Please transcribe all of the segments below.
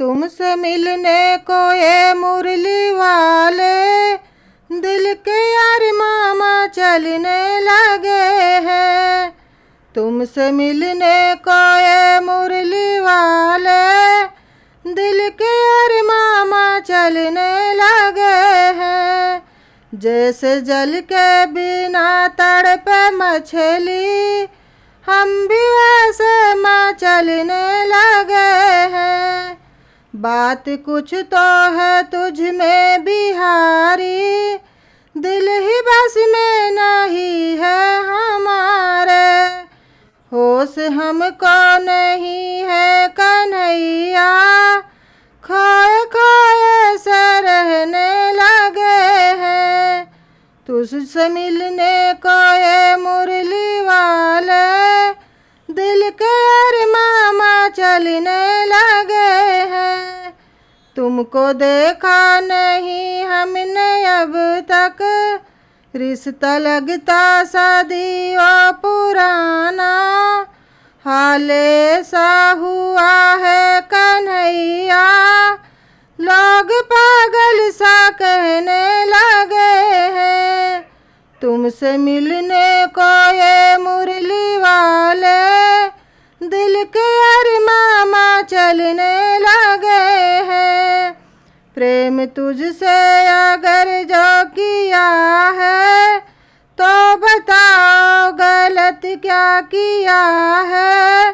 तुमसे मिलने को ये मुरली वाले दिल के अरमां चलने लगे हैं। तुमसे मिलने को ये मुरली वाले दिल के अरमां चलने लगे हैं। जैसे जल के बिना तड़पे मछली हम भी वैसे माँ चलने लगे हैं। बात कुछ तो है तुझ में बिहारी, दिल ही बस में नहीं है हमारे। होश हमको नहीं है कन्हैया, खोए खोए से रहने लगे हैं। तुझसे मिलने को ये मुरली वाले दिल के अरमां चलने लगे हैं। तुमको देखा नहीं हमने अब तक, रिश्ता लगता सदियों पुराना। हाल ऐसा हुआ है कन्हैया, लोग पागल सा कहने लगे हैं। तुमसे मिलने को ये मुरली वाले दिल के अरमां चलने लगे हैं। प्रेम तुझसे अगर जो किया है तो बताओ गलत क्या किया है।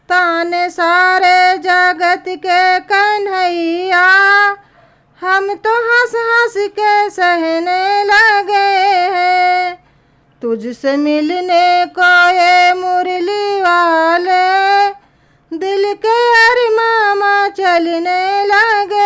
ताने सारे जगत के कन्हैया हम तो हंस हंस के सहने लगे हैं। तुझसे मिलने को ये मुरली वाले दिल के अरमां चलने लगे